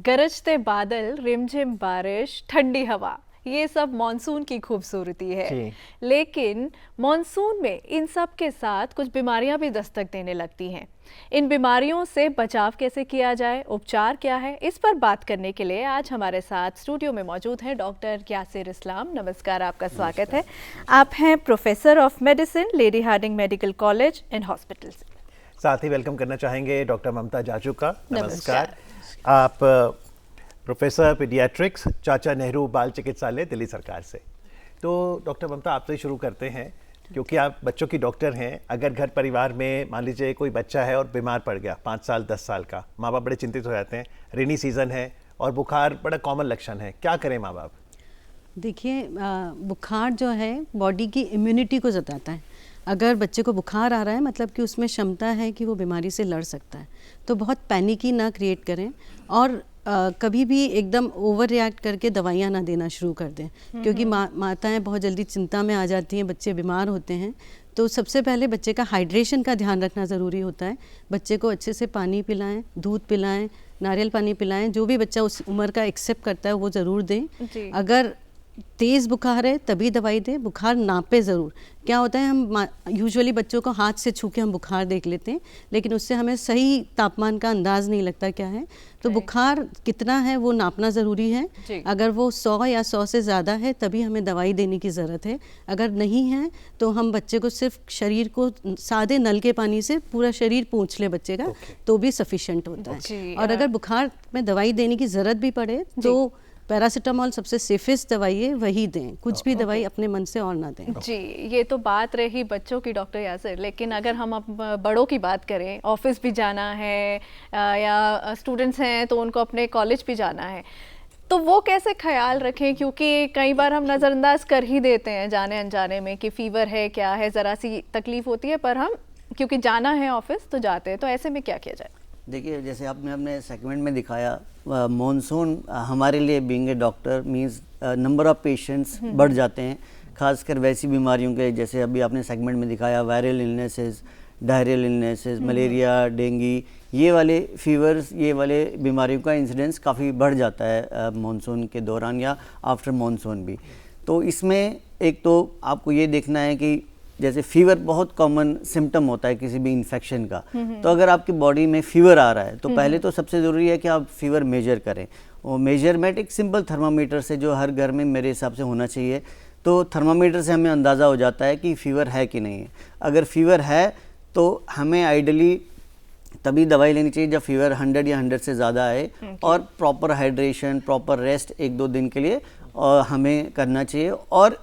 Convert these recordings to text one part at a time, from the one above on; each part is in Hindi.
गरजते बादल, रिमझिम बारिश, ठंडी हवा, ये सब मॉनसून की खूबसूरती है। लेकिन मॉनसून में इन सब के साथ कुछ बीमारियां भी दस्तक देने लगती हैं। इन बीमारियों से बचाव कैसे किया जाए, उपचार क्या है, इस पर बात करने के लिए आज हमारे साथ स्टूडियो में मौजूद हैं डॉक्टर यासिर इस्लाम। नमस्कार, आपका स्वागत है। आप हैं professor of medicine, Lady Hardinge Medical College and hospital. साथ ही वेलकम करना चाहेंगे डॉक्टर ममता जाजू का। नमस्कार। आप प्रोफेसर पीडियाट्रिक्स, चाचा नेहरू बाल चिकित्सालय, दिल्ली सरकार से। तो डॉक्टर ममता, आपसे शुरू करते हैं क्योंकि आप बच्चों की डॉक्टर हैं। अगर घर परिवार में मान लीजिए कोई बच्चा है और बीमार पड़ गया, 5 साल 10 साल का, माँ बाप बड़े चिंतित हो जाते हैं। रेनी सीज़न है और बुखार बड़ा कॉमन लक्षण है, क्या करें माँ बाप? देखिए, बुखार जो है बॉडी की इम्यूनिटी को जताता है। अगर बच्चे को बुखार आ रहा है मतलब कि उसमें क्षमता है कि वो बीमारी से लड़ सकता है। तो बहुत पैनिकी ना क्रिएट करें और कभी भी एकदम ओवर रिएक्ट करके दवाइयाँ ना देना शुरू कर दें, क्योंकि माताएं बहुत जल्दी चिंता में आ जाती हैं, बच्चे बीमार होते हैं। तो सबसे पहले बच्चे का हाइड्रेशन का ध्यान रखना ज़रूरी होता है। बच्चे को अच्छे से पानी पिलाएं, दूध पिलाएं, नारियल पानी पिलाएं। जो भी बच्चा उस उम्र का एक्सेप्ट करता है वो ज़रूर दें। अगर तेज़ बुखार है तभी दवाई दें, बुखार नापे ज़रूर। क्या होता है, हम यूजुअली बच्चों को हाथ से छू के हम बुखार देख लेते हैं, लेकिन उससे हमें सही तापमान का अंदाज़ नहीं लगता क्या है। तो बुखार कितना है वो नापना ज़रूरी है। अगर वो 100 या 100 से ज़्यादा है तभी हमें दवाई देने की ज़रूरत है। अगर नहीं है तो हम बच्चे को सिर्फ शरीर को सादे नल के पानी से पूरा शरीर पोंछ ले बच्चे का, तो भी सफिशेंट होता है। और अगर बुखार में दवाई देने की ज़रूरत भी पड़े तो पैरासीटामोल सबसे सेफेस्ट दवाई है, वही दें। कुछ भी दवाई अपने मन से और ना दें। जी, ये तो बात रही बच्चों की डॉक्टर यासिर, लेकिन अगर हम बड़ों की बात करें, ऑफिस भी जाना है या स्टूडेंट्स हैं तो उनको अपने कॉलेज भी जाना है, तो वो कैसे ख्याल रखें? क्योंकि कई बार हम नज़रअंदाज कर ही देते हैं जाने अनजाने में कि फीवर है, क्या है, ज़रा सी तकलीफ होती है, पर हम क्योंकि जाना है ऑफिस तो जाते हैं। तो ऐसे में क्या किया जाए? देखिए, जैसे आपने अपने सेगमेंट में दिखाया, मॉनसून हमारे लिए being a doctor means number of patients बढ़ जाते हैं, खासकर वैसी बीमारियों के जैसे अभी आपने सेगमेंट में दिखाया, viral illnesses, diarrhoeal illnesses, malaria, dengue, ये वाले फीवर्स, ये वाले बीमारियों का इंसिडेंस काफ़ी बढ़ जाता है मॉनसून के दौरान या आफ्टर मॉनसून भी। तो इसमें एक तो आपको ये देखना है कि जैसे फीवर बहुत कॉमन सिम्टम होता है किसी भी इन्फेक्शन का। तो अगर आपकी बॉडी में फीवर आ रहा है तो पहले तो सबसे ज़रूरी है कि आप फीवर मेजर करें। वो मेजरमेंट एक सिंपल थर्मामीटर से, जो हर घर में मेरे हिसाब से होना चाहिए, तो थर्मामीटर से हमें अंदाज़ा हो जाता है कि फ़ीवर है कि नहीं है। अगर फीवर है तो हमें आइडियली तभी दवाई लेनी चाहिए जब फीवर 100 या 100 से ज़्यादा आए, और प्रॉपर हाइड्रेशन, प्रॉपर रेस्ट 1-2 दिन के लिए हमें करना चाहिए। और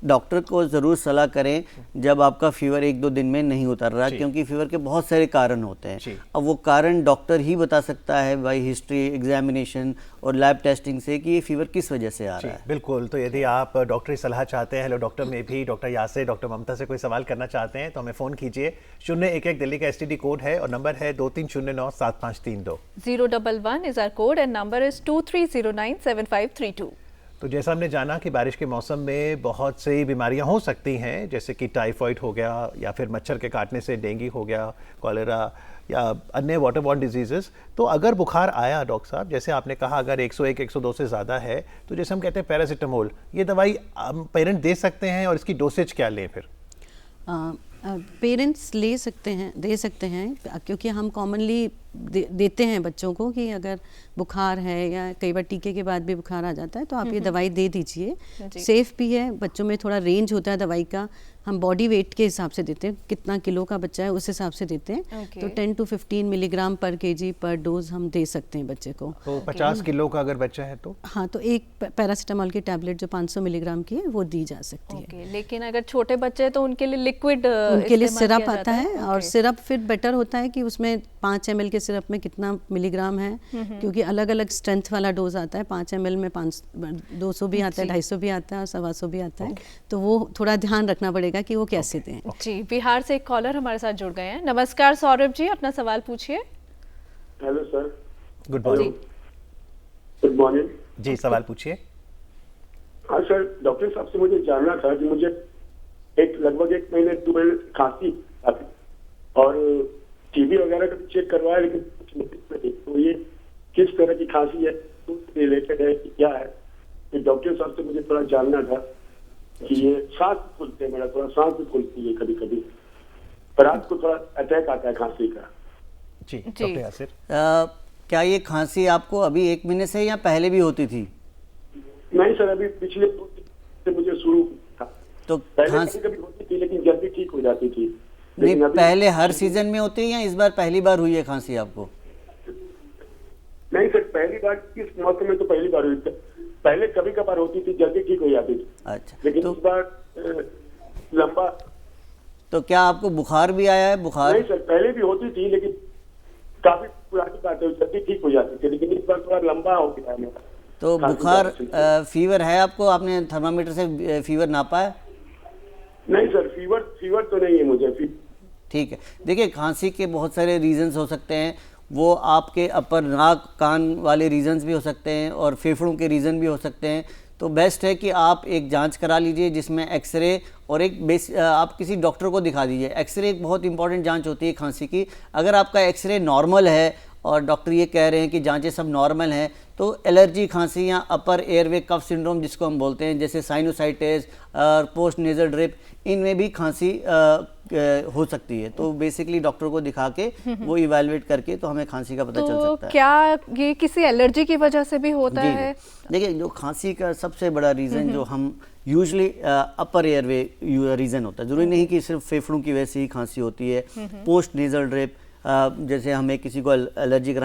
डॉक्टर को ज़रूर सलाह करें जब आपका फीवर 1-2 दिन में नहीं उतर रहा, क्योंकि फीवर के बहुत सारे कारण होते हैं। अब वो कारण डॉक्टर ही बता सकता है बाई हिस्ट्री, एग्जामिनेशन और लैब टेस्टिंग से कि ये फीवर किस वजह से आ रहा है। बिल्कुल। तो यदि आप डॉक्टरी सलाह चाहते हैं, हेलो डॉक्टर में भी डॉक्टर यासिर, डॉक्टर ममता से कोई सवाल करना चाहते हैं तो हमें फ़ोन कीजिए। 011 दिल्ली का STD कोड है और नंबर है 23097532। 011 is our code and number is 23097532। तो जैसा हमने जाना कि बारिश के मौसम में बहुत सी बीमारियां हो सकती हैं, जैसे कि टाइफॉइड हो गया या फिर मच्छर के काटने से डेंगू हो गया, कॉलेरा या अन्य वाटरबॉर्न डिजीजेस। तो अगर बुखार आया डॉक्टर साहब, जैसे आपने कहा अगर 101 102 से ज़्यादा है, तो जैसे हम कहते हैं पैरासीटामोल, ये दवाई पेरेंट दे सकते हैं और इसकी डोसेज क्या लें फिर? पेरेंट्स दे सकते हैं, क्योंकि हम कॉमनली देते हैं बच्चों को कि अगर बुखार है या कई बार टीके के बाद भी बुखार आ जाता है तो आप ये दवाई दे दीजिए। सेफ भी है, बच्चों में थोड़ा रेंज होता है दवाई का। हम बॉडी वेट के हिसाब से देते हैं, कितना किलो का बच्चा है उस हिसाब से देते हैं। तो 10 to 15 मिलीग्राम पर केजी पर डोज हम दे सकते हैं बच्चे को। तो 50 किलो का अगर बच्चा है तो हाँ, तो एक पैरासीटामोल की टैबलेट जो 500 मिलीग्राम की है वो दी जा सकती है। लेकिन अगर छोटे बच्चे हैं तो उनके लिए लिक्विड, उनके लिए सिरप आता है। और सिरप फिर बेटर होता है कि उसमें 5 ml के सिरप में कितना मिलीग्राम है, क्योंकि अलग अलग स्ट्रेंथ वाला डोज आता है। 5 ml में 200 भी आता है, 250 भी आता है और 125 भी आता है। तो वो थोड़ा ध्यान रखना पड़ेगा कि वो कैसे दें। जी, बिहार से एक कॉलर हमारे साथ जुड़ गए हैं। नमस्कार सौरभ जी, अपना सवाल पूछिए। Hello sir. Good morning. Good morning जी, सवाल पूछिए। हाँ सर, डॉक्टर साहब से मुझे जानना था कि मुझे लगभग 1 महीने 2 महीने खांसी और टीबी वगैरह का चेक करवाया, लेकिन तो ये किस तरह की खांसी है, रिलेटेड है कि क्या है, तो डॉक्टर साहब से मुझे थोड़ा जानना था कि ये सांस फूलते, मेरा थोड़ा सांस भी फूलती है कभी कभी, रात को थोड़ा अटैक आता है खांसी का। जी डॉक्टर यासिर। क्या ये खांसी आपको अभी 1 महीने से या पहले भी होती थी? नहीं सर, अभी पिछले 2 दिन से मुझे शुरू था। तो पहले खांसी कभी होती थी लेकिन जल्दी ठीक हो जाती थी। नहीं, लेकिन अभी पहले हर सीजन में होती है या इस बार पहली बार हुई है खांसी आपको? नहीं सर, पहली बार इस मौसम में तो पहली बार हुई थी। पहले कभी कभार होती थी, जल्दी ठीक हो जाती थी, अच्छा, लेकिन तो इस बार लंबा। तो क्या आपको बुखार भी आया है? बुखार नहीं सर, पहले भी होती थी लेकिन काफी पुरानी बात है, जल्दी ठीक हो जाती थी, लेकिन इस बार थोड़ा लंबा हो गया है मेरा। तो खांसी बुखार ज्यादा फीवर है आपको? आपने थर्मामीटर से फीवर नापा है? नहीं सर, फीवर तो नहीं है मुझे। ठीक है, देखिए खांसी के बहुत सारे रीजंस हो सकते हैं। वो आपके अपर नाक कान वाले रीजंस भी हो सकते हैं और फेफड़ों के रीज़न भी हो सकते हैं। तो बेस्ट है कि आप एक जांच करा लीजिए जिसमें एक्सरे और एक आप किसी डॉक्टर को दिखा दीजिए। एक्सरे एक बहुत इंपॉर्टेंट जांच होती है खांसी की। अगर आपका एक्सरे नॉर्मल है और डॉक्टर ये कह रहे हैं कि जांचें सब नॉर्मल हैं, तो एलर्जी खांसी या अपर एयरवे कफ सिंड्रोम जिसको हम बोलते हैं, जैसे साइनोसाइटिस और पोस्ट नेजल ड्रिप, इनमें भी खांसी हो सकती है। तो बेसिकली डॉक्टर को दिखा के वो इवैल्यूएट करके तो हमें खांसी का पता चल तो सकता है। क्या ये किसी एलर्जी की वजह से भी होता जी, है? देखिए जो खांसी का सबसे बड़ा रीज़न जो हम यूजली अपर एयरवे रीज़न होता है, जरूरी नहीं कि सिर्फ फेफड़ों की वजह से ही खांसी होती है। पोस्ट नेजल ड्रिप, जैसे हमें किसी को एलर्जिक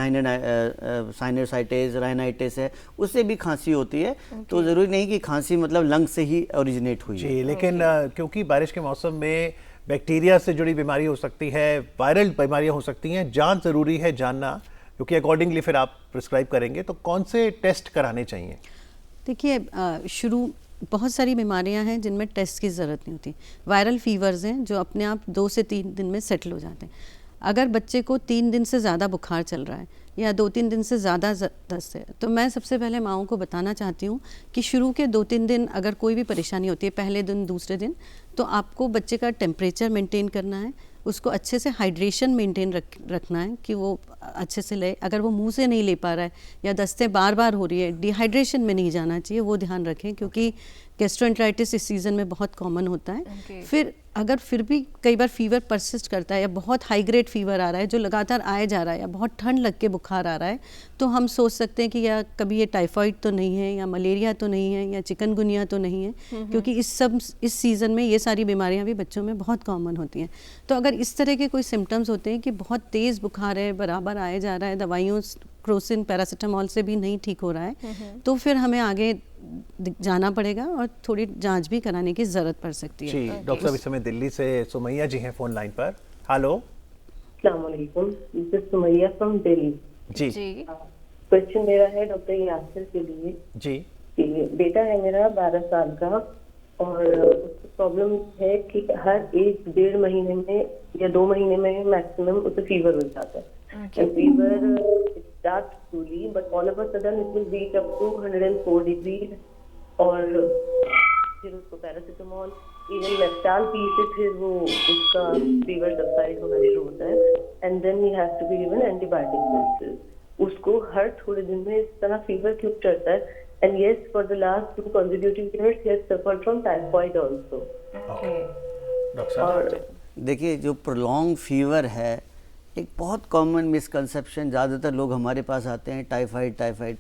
साइनोसाइटिस राइनाइटिस है, उससे भी खांसी होती है। तो ज़रूरी नहीं कि खांसी मतलब लंग से ही ओरिजिनेट हुई है। जी, लेकिन क्योंकि बारिश के मौसम में बैक्टीरिया से जुड़ी बीमारी हो सकती है, वायरल बीमारियां हो सकती हैं, जांच ज़रूरी है जानना, क्योंकि अकॉर्डिंगली फिर आप प्रिस्क्राइब करेंगे। तो कौन से टेस्ट कराने चाहिए? देखिए बहुत सारी बीमारियां हैं जिनमें टेस्ट की ज़रूरत नहीं होती। वायरल फीवर्स हैं जो अपने आप 2 से 3 दिन में सेटल हो जाते हैं। अगर बच्चे को 3 दिन से ज़्यादा बुखार चल रहा है या 2-3 दिन से ज़्यादा दस्त है, तो मैं सबसे पहले माँओं को बताना चाहती हूँ कि शुरू के 2-3 दिन अगर कोई भी परेशानी होती है, पहले दिन दूसरे दिन, तो आपको बच्चे का टेम्परेचर मेंटेन करना है, उसको अच्छे से हाइड्रेशन मेंटेन रखना है कि वो अच्छे से ले। अगर वो मुंह से नहीं ले पा रहा है या दस्तें बार बार हो रही है, डिहाइड्रेशन में नहीं जाना चाहिए, वो ध्यान रखें, क्योंकि गैस्ट्रोएंटेराइटिस इस सीज़न में बहुत कॉमन होता है। फिर अगर फिर भी कई बार फीवर परसिस्ट करता है या बहुत हाई ग्रेड फीवर आ रहा है जो लगातार आए जा रहा है या बहुत ठंड लग के बुखार आ रहा है, तो हम सोच सकते हैं कि या कभी ये टाइफाइड तो नहीं है या मलेरिया तो नहीं है या चिकनगुनिया तो नहीं है, क्योंकि इस सीज़न में ये सारी बीमारियां भी बच्चों में बहुत कॉमन होती हैं। तो अगर इस तरह के कोई सिम्टम्स होते हैं कि बहुत तेज़ बुखार है, बराबर आए जा रहा है, दवाइयों क्रोसिन पैरासीटामोल से भी नहीं ठीक हो रहा है, तो फिर हमें आगे जाना पड़ेगा और थोड़ी जांच भी कराने की ज़रूरत पड़ सकती है। जी, डॉक्टर साहब इस समय दिल्ली से सुमैया जी हैं फ़ोन लाइन पर। हेलो। अस्सलाम वालेकुम, this is Sumaiya from Delhi. जी क्वेश्चन मेरा है डॉक्टर यासिर के लिए जी। कि बेटा है मेरा 12 साल का और उसको प्रॉब्लम है कि हर 1-1.5 महीने में या 2 महीने में मैक्सिमम उसे फीवर हो जाता है। Fever starts slowly but all of a sudden it will reach up to 104 degrees और फिर उसको पैरासीटामोल इवन मेफ्टाल पी से फिर वो उसका फीवर सबसाइड होना शुरू होता है and then he has to be given antibiotics. उसको हर थोड़े दिन में इस तरह फीवर क्यों चढ़ता है and yes for the last 2 consecutive years he has suffered from typhoid also। Doctor साहब देखिए जो प्रोलॉन्ग फीवर है एक बहुत कॉमन मिसकंसेप्शन, ज़्यादातर लोग हमारे पास आते हैं टाइफाइड।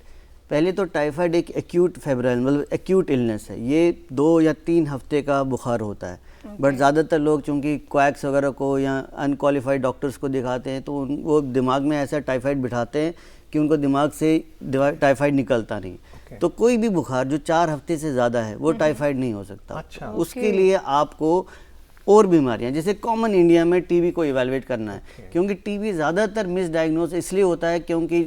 पहले तो टाइफाइड एक एक्यूट फेब्राइल मतलब एक्यूट इलनेस है, ये 2 या 3 हफ्ते का बुखार होता है। बट ज़्यादातर लोग चूँकि क्वैक्स वगैरह को या अनक्वालिफाइड डॉक्टर्स को दिखाते हैं तो वो दिमाग में ऐसा टाइफाइड बिठाते हैं कि उनको दिमाग से टाइफाइड निकलता नहीं। तो कोई भी बुखार जो 4 हफ्ते से ज़्यादा है वो टाइफाइड नहीं हो सकता। अच्छा। उसके लिए आपको और बीमारियां जैसे कॉमन इंडिया में टीबी को इवैल्यूएट करना है, क्योंकि टीबी ज़्यादातर मिसडायग्नोज इसलिए होता है क्योंकि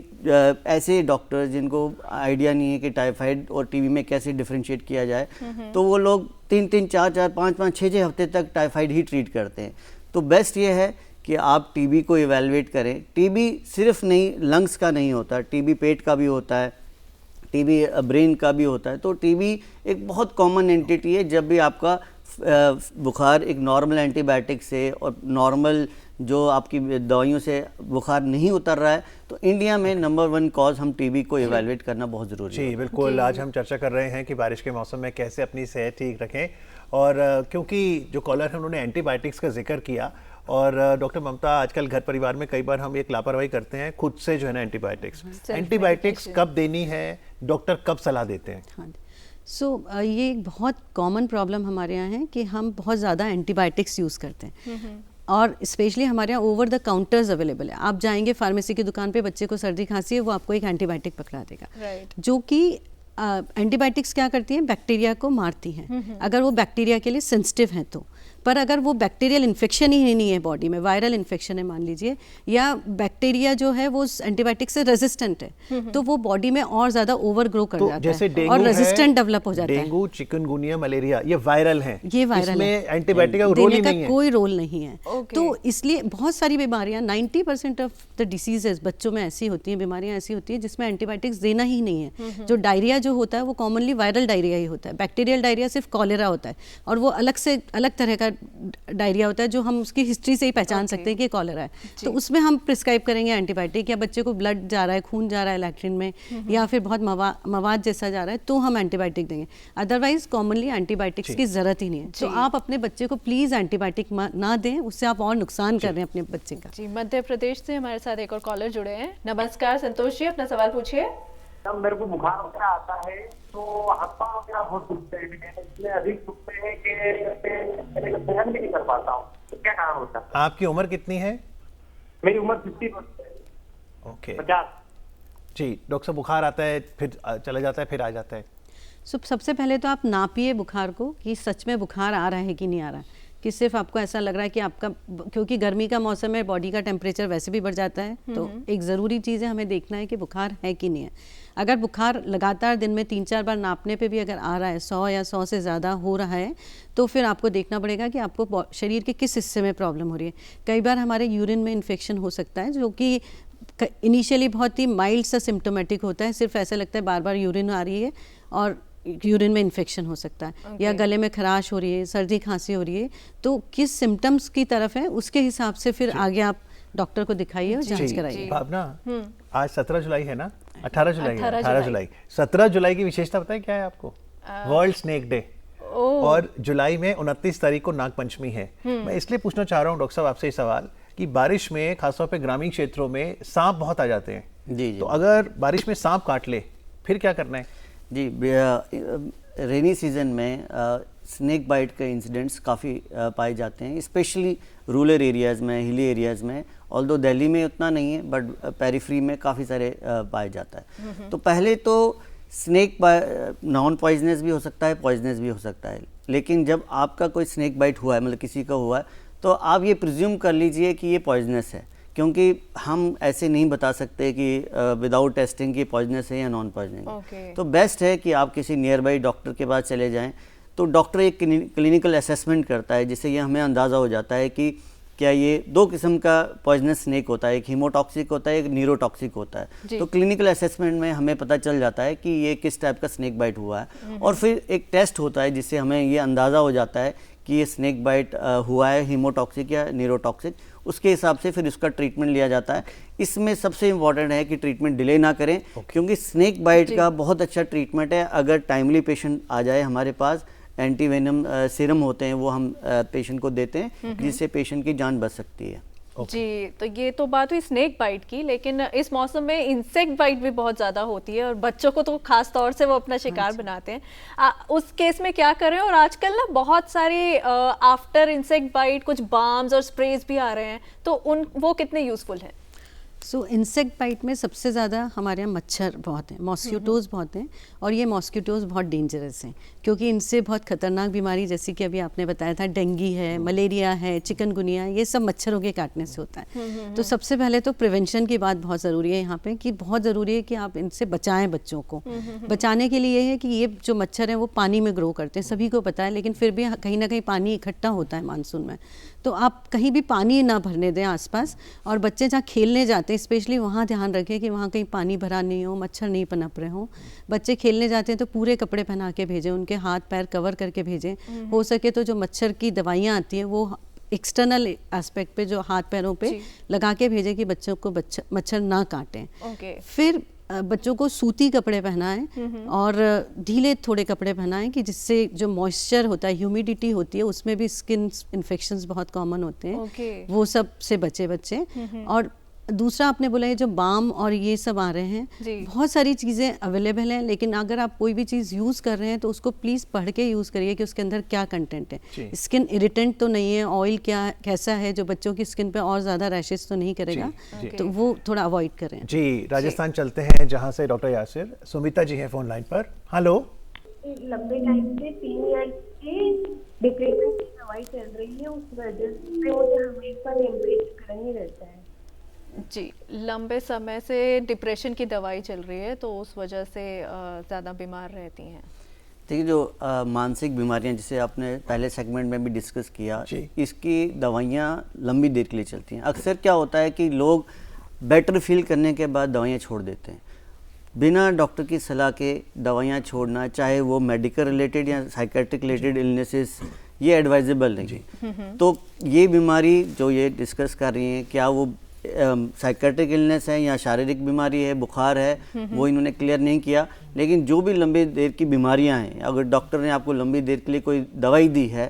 ऐसे डॉक्टर्स जिनको आइडिया नहीं है कि टाइफाइड और टीबी में कैसे डिफरेंशिएट किया जाए, तो वो लोग 3-3, 4-4, 5-5, 6-6 हफ्ते तक टाइफाइड ही ट्रीट करते हैं। तो बेस्ट ये है कि आप टीबी को इवैल्यूएट करें। टीबी सिर्फ नहीं लंग्स का नहीं होता, टीबी पेट का भी होता है, टीबी ब्रेन का भी होता है। तो टीबी एक बहुत कॉमन एंटिटी है। जब भी आपका बुखार एक नॉर्मल एंटीबायोटिक से और नॉर्मल जो आपकी दवाइयों से बुखार नहीं उतर रहा है, तो इंडिया में नंबर 1 कॉज हम टीबी को इवैल्यूएट करना बहुत ज़रूरी है। जी बिल्कुल, आज हम चर्चा कर रहे हैं कि बारिश के मौसम में कैसे अपनी सेहत ठीक रखें, और क्योंकि जो कॉलर है उन्होंने एंटीबायोटिक्स का जिक्र किया, और डॉक्टर ममता आजकल घर परिवार में कई बार हम एक लापरवाही करते हैं खुद से जो है ना एंटीबायोटिक्स कब देनी है, डॉक्टर कब सलाह देते हैं? हाँ, ये एक बहुत कॉमन प्रॉब्लम हमारे यहाँ है कि हम बहुत ज़्यादा एंटीबायोटिक्स यूज़ करते हैं, और स्पेशली हमारे यहाँ ओवर द काउंटर्स अवेलेबल है। आप जाएंगे फार्मेसी की दुकान पे, बच्चे को सर्दी खांसी है, वो आपको एक एंटीबायोटिक पकड़ा देगा, जो कि एंटीबायोटिक्स क्या करती हैं, बैक्टीरिया को मारती हैं अगर वो बैक्टीरिया के लिए सेंसिटिव हैं तो। पर अगर वो बैक्टीरियल इन्फेक्शन ही नहीं है बॉडी में, वायरल इन्फेक्शन है मान लीजिए, या बैक्टीरिया जो है वो एंटीबायोटिक से रेजिस्टेंट है, तो वो बॉडी में और ज़्यादा ओवर ग्रो कर जाता जैसे है और रेजिस्टेंट डेवलप हो जाता है। डेंगू, चिकनगुनिया, मलेरिया ये वायरल हैं, ये वायरल है, एंटीबायोटिक का रोल ही नहीं है, कोई रोल नहीं है। तो इसलिए बहुत सारी बीमारियां 90% ऑफ द डिसीजेज बच्चों में ऐसी होती हैं, बीमारियां ऐसी होती हैं जिसमें एंटीबायोटिक्स देना ही नहीं है। जो डायरिया जो होता है वो कॉमनली वायरल डायरिया ही होता है, बैक्टीरियल डायरिया सिर्फ कॉलेरा होता है, और वो अलग तरह का डायरिया होता है जो हम उसकी हिस्ट्री से ही पहचान सकते हैं कि कॉलेरा है। तो उसमें हम प्रिस्क्राइब करेंगे एंटीबायोटिक, या बच्चे को ब्लड जा रहा है, खून जा रहा है लैट्रिन में, या फिर बहुत मवाद जैसा जा रहा है, तो हम एंटीबायोटिक देंगे। अदरवाइज कॉमनली एंटीबायोटिक्स की जरूरत ही नहीं है। तो आप अपने बच्चे को प्लीज एंटीबायोटिक ना दें, उससे आप और नुकसान कर रहे हैं अपने बच्चे का। जी, मध्य प्रदेश से हमारे साथ एक और कॉलर जुड़े हैं। नमस्कार संतोष जी, अपना सवाल पूछिए। मेरे को बुखार वगैरह आता है तो हाथ पाँव वगैरह बहुत दुखते हैं, इतने अधिक दुखते हैं कि सहन भी नहीं कर पाता हूँ, तो क्या कारण होता है? आपकी उम्र कितनी है? मेरी उम्र 50 वर्ष है। ओके, 50। जी डॉक्टर साहब, बुखार आता है फिर चला जाता है फिर आ जाता है? सबसे पहले तो आप नापिए बुखार को कि सच में बुखार आ रहा है कि नहीं आ रहा है, कि सिर्फ आपको ऐसा लग रहा है कि आपका, क्योंकि गर्मी का मौसम है, बॉडी का टेम्परेचर वैसे भी बढ़ जाता है, तो एक ज़रूरी चीज़ है हमें देखना है कि बुखार है कि नहीं है। अगर बुखार लगातार दिन में 3-4 बार नापने पे भी अगर आ रहा है, 100 या 100 से ज़्यादा हो रहा है, तो फिर आपको देखना पड़ेगा कि आपको शरीर के किस हिस्से में प्रॉब्लम हो रही है। कई बार हमारे यूरिन में इन्फेक्शन हो सकता है, जो कि इनिशियली बहुत ही माइल्ड सा सिम्टोमेटिक होता है, सिर्फ ऐसा लगता है बार बार यूरिन आ रही है और यूरिन में इन्फेक्शन हो सकता है, या गले में खराश हो रही है, सर्दी खांसी हो रही है। तो किस सिम्टम्स की तरफ है उसके हिसाब से फिर आगे आप डॉक्टर को दिखाइए और जांच कराइए। भावना, आज 17 जुलाई है ना? 18 जुलाई है, 18 जुलाई। 17 जुलाई की विशेषता पता है क्या है आपको? वर्ल्ड स्नेक डे, और जुलाई में 29 तारीख को नागपंचमी है। मैं इसलिए पूछना चाह रहा हूँ डॉक्टर साहब आपसे ये सवाल कि बारिश में खासतौर पे ग्रामीण क्षेत्रों में सांप बहुत आ जाते हैं, जी। तो अगर बारिश में सांप काट ले फिर क्या करना है? जी, रेनी सीजन में स्नेक बाइट के इंसिडेंट्स काफ़ी पाए जाते हैं, स्पेशली रूरल एरियाज़ में, हिली एरियाज़ में। ऑल्दो दिल्ली में उतना नहीं है, बट पेरिफ्री में काफ़ी सारे पाए जाता है। तो पहले तो स्नेक नॉन पॉइजनस भी हो सकता है, पॉइजनस भी हो सकता है, लेकिन जब आपका कोई स्नेक बाइट हुआ है, मतलब किसी का हुआ है, तो आप ये प्रिज्यूम कर लीजिए कि ये पॉइजनस है, क्योंकि हम ऐसे नहीं बता सकते कि विदाउट टेस्टिंग की पॉइजनस है या नॉन पॉइजनिंग। तो बेस्ट है कि आप किसी नियर बाई डॉक्टर के पास चले जाएं। तो डॉक्टर एक क्लिनिकल असेसमेंट करता है, जिससे ये हमें अंदाज़ा हो जाता है कि क्या ये 2 किस्म का पॉइजनस स्नेक होता है, एक हीमोटॉक्सिक होता है, एक न्यूरोटॉक्सिक होता है। तो क्लिनिकल असेसमेंट में हमें पता चल जाता है कि ये किस टाइप का स्नेक बाइट हुआ है, और फिर एक टेस्ट होता है जिससे हमें ये अंदाज़ा हो जाता है कि ये स्नेक बाइट हुआ है हीमोटॉक्सिक या न्यूरोटॉक्सिक। उसके हिसाब से फिर उसका ट्रीटमेंट लिया जाता है। इसमें सबसे इम्पॉर्टेंट है कि ट्रीटमेंट डिले ना करें, क्योंकि स्नेक बाइट का बहुत अच्छा ट्रीटमेंट है। अगर टाइमली पेशेंट आ जाए हमारे पास, एंटीवेनम सीरम होते हैं वो हम पेशेंट को देते हैं, जिससे पेशेंट की जान बच सकती है। जी, तो ये तो बात हुई स्नेक बाइट की, लेकिन इस मौसम में इंसेक्ट बाइट भी बहुत ज़्यादा होती है, और बच्चों को तो खास तौर से वो अपना शिकार बनाते हैं। उस केस में क्या करें? और आजकल ना बहुत सारे आफ्टर इंसेक्ट बाइट कुछ बाम्स और स्प्रेज भी आ रहे हैं, तो वो कितने यूजफुल हैं? इंसेक्ट बाइट में सबसे ज़्यादा हमारे यहाँ मच्छर बहुत हैं, मॉस्किटोज़ बहुत हैं, और ये मॉस्किटोज़ बहुत डेंजरस हैं, क्योंकि इनसे बहुत खतरनाक बीमारी, जैसे कि अभी आपने बताया था, डेंगू है, मलेरिया है, चिकनगुनिया, ये सब मच्छरों के काटने से होता है। तो सबसे पहले तो प्रिवेंशन की बात बहुत ज़रूरी है यहाँ पे, कि बहुत ज़रूरी है कि आप इनसे बचाएं बच्चों को। बचाने के लिए ये है कि ये जो मच्छर हैं वो पानी में ग्रो करते हैं, सभी को पता है, लेकिन फिर भी कहीं ना कहीं पानी इकट्ठा होता है मानसून में, तो आप कहीं भी पानी ना भरने दें आसपास, और बच्चे जहाँ खेलने जाते हैं स्पेशली वहाँ ध्यान रखें कि वहाँ कहीं पानी भरा नहीं हो, मच्छर नहीं पनप रहे हों। बच्चे खेलने जाते हैं तो पूरे कपड़े पहना के भेजें, उनके हाथ पैर कवर करके भेजें। हो सके तो जो मच्छर की दवाइयाँ आती हैं वो एक्सटर्नल एस्पेक्ट पे जो हाथ पैरों पे लगा के भेजें कि बच्चों को मच्छर ना काटें। फिर बच्चों को सूती कपड़े पहनाएं और ढीले थोड़े कपड़े पहनाएं कि जिससे जो मॉइस्चर होता है, ह्यूमिडिटी होती है, उसमें भी स्किन इन्फेक्शंस बहुत कॉमन होते हैं, वो सब से बचे बच्चे। और दूसरा आपने बोला है जो बाम और ये सब आ रहे हैं, बहुत सारी चीज़ें अवेलेबल हैं, लेकिन अगर आप कोई भी चीज़ यूज़ कर रहे हैं तो उसको प्लीज़ पढ़ के यूज़ करिए कि उसके अंदर क्या कंटेंट है। स्किन इरिटेंट तो नहीं है, ऑयल कैसा है जो बच्चों की स्किन पे और ज़्यादा रैशेस तो नहीं करेगा, तो वो थोड़ा अवॉइड करें। जी, राजस्थान चलते हैं जहाँ से डॉक्टर यासिर, सुमिता जी हैं फोन लाइन पर। हेलो। लंबे टाइम से 3 ईयर की डिप्रेशन की दवाई चल रही है, उस वजह से मुझे हमेशा टेम्परेचर गर्म ही रहता है। जी, लंबे समय से डिप्रेशन की दवाई चल रही है तो उस वजह से ज़्यादा बीमार रहती हैं। देखिए, जो मानसिक बीमारियां जिसे आपने पहले सेगमेंट में भी डिस्कस किया, इसकी दवाइयां लंबी देर के लिए चलती हैं। अक्सर क्या होता है कि लोग बेटर फील करने के बाद दवाइयां छोड़ देते हैं। बिना डॉक्टर की सलाह के दवाइयां छोड़ना, चाहे वो मेडिकल रिलेटेड या साइकेट्रिक रिलेटेड इलनेसेस, ये एडवाइजेबल नहीं। तो ये बीमारी जो ये डिस्कस कर रही हैं, क्या वो साइकेट्रिक इलनेस है या शारीरिक बीमारी है, बुखार है, वो इन्होंने क्लियर नहीं किया। लेकिन जो भी लंबी देर की बीमारियां हैं, अगर डॉक्टर ने आपको लंबी देर के लिए कोई दवाई दी है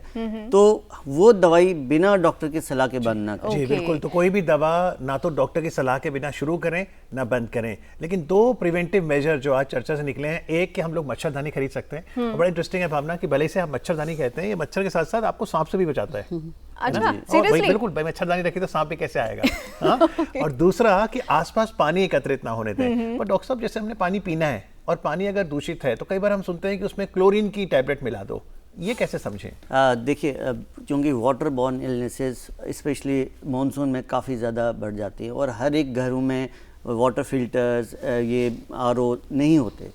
तो वो दवाई बिना डॉक्टर की सलाह के बंद ना करें। जी बिल्कुल, तो कोई भी दवा ना तो डॉक्टर की सलाह के बिना शुरू करें ना बंद करें। लेकिन 2 प्रिवेंटिव मेजर जो आज चर्चा से निकले हैं, एक कि हम लोग मच्छरदानी खरीद सकते हैं, और बड़ा इंटरेस्टिंग है भावना कि भले से आप मच्छरदानी कहते हैं, ये मच्छर के साथ साथ आपको सांप से भी बचाता है। अच्छा, सीरियसली? बिल्कुल, भाई मच्छरदानी रखी तो सांप भी कैसे आएगा। हाँ? और दूसरा कि आसपास पानी एकत्रित ना होने दें। पर डॉक्टर साहब, जैसे हमने पानी पीना है और पानी अगर दूषित है तो कई बार हम सुनते हैं कि उसमें क्लोरीन की टैबलेट मिला दो, ये कैसे समझें? देखिए, क्योंकि water borne illnesses specially monsoon में काफ़ी ज़्यादा बढ़ जाती है और हर एक घरों में वाटर फिल्टर्स, ये आरओ नहीं होते,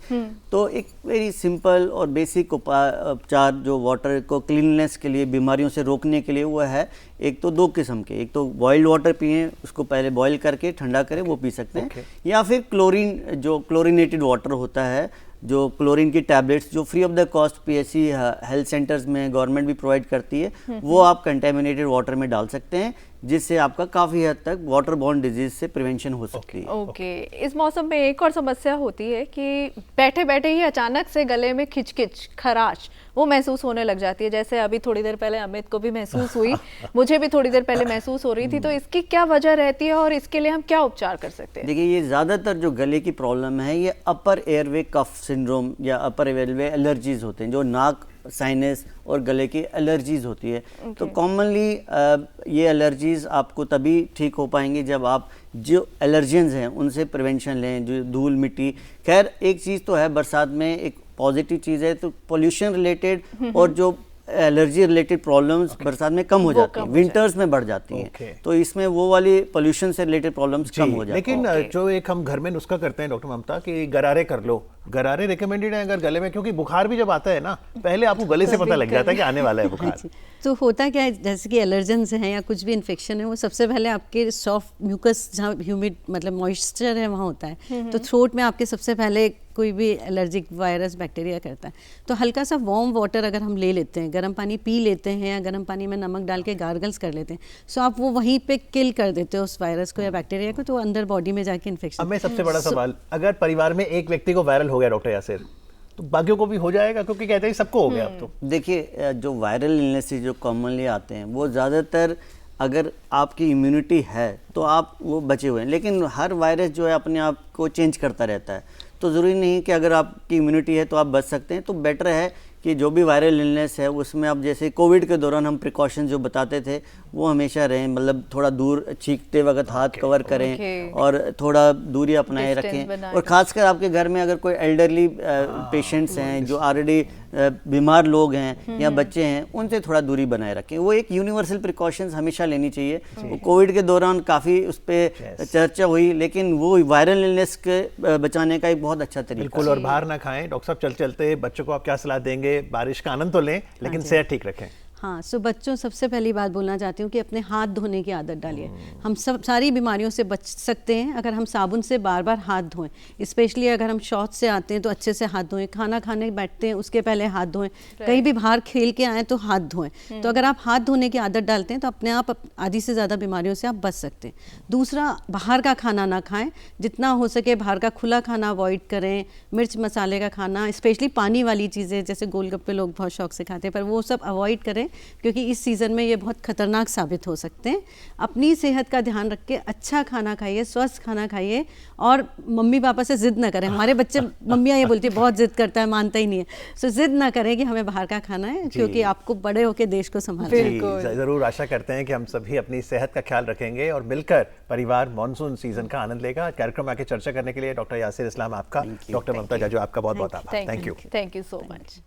तो एक वेरी सिंपल और बेसिक उपचार जो वाटर को क्लीननेस के लिए, बीमारियों से रोकने के लिए, वो है एक तो 2 किस्म के। एक तो बॉइल्ड वाटर पिएं, उसको पहले बॉईल करके ठंडा करें, वो पी सकते हैं। या फिर क्लोरीन, जो क्लोरीनेटेड वाटर होता है, जो क्लोरीन की टैबलेट्स जो free of the cost PHC health centres में गवर्नमेंट भी प्रोवाइड करती है, वो आप कंटेमिनेटेड वाटर में डाल सकते हैं, जिससे आपका काफ़ी हद तक वाटर बॉर्न डिजीज से प्रिवेंशन हो सकती है। ओके। इस मौसम में एक और समस्या होती है कि बैठे बैठे ही अचानक से गले में खिचखिच, खराश वो महसूस होने लग जाती है। जैसे अभी थोड़ी देर पहले अमित को भी महसूस हुई, मुझे भी थोड़ी देर पहले महसूस हो रही थी। तो इसकी क्या वजह रहती है और इसके लिए हम क्या उपचार कर सकते हैं? देखिए, ये ज़्यादातर जो गले की प्रॉब्लम है, ये अपर एयरवे कफ सिंड्रोम या अपर एयरवे एलर्जीज होते हैं, जो नाक, साइनस और गले की एलर्जीज होती है। तो कॉमनली ये एलर्जीज आपको तभी ठीक हो पाएंगी जब आप जो एलर्जेंस हैं उनसे प्रिवेंशन लें, जो धूल मिट्टी। खैर, एक चीज़ तो है, बरसात में एक पॉजिटिव चीज़ है, तो पोल्यूशन रिलेटेड और जो एलर्जी रिलेटेड प्रॉब्लम्स बरसात में कम हो जाती हैं, विंटर्स में बढ़ जाती हैं। तो इसमें वो वाली पोल्यूशन से रिलेटेड प्रॉब्लम्स कम हो जाती हैं। लेकिन जो एक हम घर में नुस्खा करते हैं डॉक्टर ममता कि गरारे कर लो, गरारे रिकमेंडेड है अगर गले में, क्योंकि बुखार भी जब आता है ना, पहले आपको गले से पता लग जाता है कि आने वाला है बुखार। तो होता क्या है, जैसे कि एलर्जेंस हैं या कुछ भी इन्फेक्शन है, वो सबसे पहले आपके सॉफ्ट म्यूकस, जहाँ ह्यूमिड मतलब मॉइस्चर है, वहाँ होता है। तो थ्रोट में आपके सबसे पहले कोई भी एलर्जिक वायरस, बैक्टीरिया करता है। तो हल्का सा वार्म वाटर अगर हम ले लेते हैं, गर्म पानी पी लेते हैं या गर्म पानी में नमक डाल के गार्गल्स कर लेते हैं, सो आप वो वहीं पे किल कर देते हो उस वायरस को या बैक्टीरिया को, तो अंदर बॉडी में जाके इन्फेक्शन। अब मैं सबसे बड़ा सवाल, अगर परिवार में एक व्यक्ति को वायरल हो गया डॉक्टर यासिर, तो बाकियों को भी हो जाएगा? क्योंकि कहते हैं सबको हो गया अब तो। देखिए, जो वायरल इलनेसेस जो कॉमनली आते हैं, वो ज़्यादातर अगर आपकी इम्यूनिटी है तो आप वो बचे हुए हैं। लेकिन हर वायरस जो है अपने आप को चेंज करता रहता है, तो ज़रूरी नहीं कि अगर आपकी इम्यूनिटी है तो आप बच सकते हैं। तो बेटर है कि जो भी वायरल इलनेस है उसमें आप, जैसे कोविड के दौरान हम प्रिकॉशन जो बताते थे वो हमेशा रहें, मतलब थोड़ा दूर, छींकते वक्त हाथ कवर करें और थोड़ा दूरी अपनाए रखें। और ख़ासकर आपके घर में अगर कोई एल्डरली पेशेंट्स हैं, जो ऑलरेडी बीमार लोग हैं या बच्चे हैं, उनसे थोड़ा दूरी बनाए रखें। वो एक यूनिवर्सल प्रिकॉशंस हमेशा लेनी चाहिए। कोविड के दौरान काफ़ी उस पर चर्चा हुई, लेकिन वो वायरल इलनेस के बचाने का एक बहुत अच्छा तरीका। बिल्कुल, और बाहर ना खाएं। डॉक्टर साहब, चलते बच्चों को आप क्या सलाह देंगे? बारिश का आनंद तो लें, लेकिन सेहत ठीक रखें। हाँ, सो बच्चों सबसे पहली बात बोलना चाहती हूँ कि अपने हाथ धोने की आदत डालिए। हम सब सारी बीमारियों से बच सकते हैं अगर हम साबुन से बार बार हाथ धोएं। स्पेशली अगर हम शौच से आते हैं तो अच्छे से हाथ धोएं, खाना खाने बैठते हैं उसके पहले हाथ धोएं, कहीं भी बाहर खेल के आएँ तो हाथ धोएं। तो अगर आप हाथ धोने की आदत डालते हैं तो अपने आप आधी से ज़्यादा बीमारियों से आप बच सकते हैं। दूसरा, बाहर का खाना ना खाएँ, जितना हो सके बाहर का खुला खाना अवॉइड करें। मिर्च मसाले का खाना, स्पेशली पानी वाली चीज़ें जैसे गोलगप्पे लोग बहुत शौक से खाते हैं, पर वो सब अवॉइड करें क्योंकि इस सीज़न में ये बहुत खतरनाक साबित हो सकते हैं। अपनी सेहत का ध्यान रख के अच्छा खाना खाइए, स्वस्थ खाना खाइए और मम्मी पापा से ज़िद ना करें। हमारे बच्चे मम्मियाँ ये बोलती है बहुत ज़िद करता है, मानता ही नहीं है। सो ज़िद ना करें कि हमें बाहर का खाना है, क्योंकि आपको बड़े होकर देश को संभालना है। ज़रूर आशा करते हैं कि हम सभी अपनी सेहत का ख्याल रखेंगे और मिलकर परिवार मानसून सीजन का आनंद लेगा। कार्यक्रम आके चर्चा करने के लिए डॉक्टर यासिर इस्लाम आपका, डॉक्टर ममता जाजू आपका बहुत बहुत आभार। Thank you so much.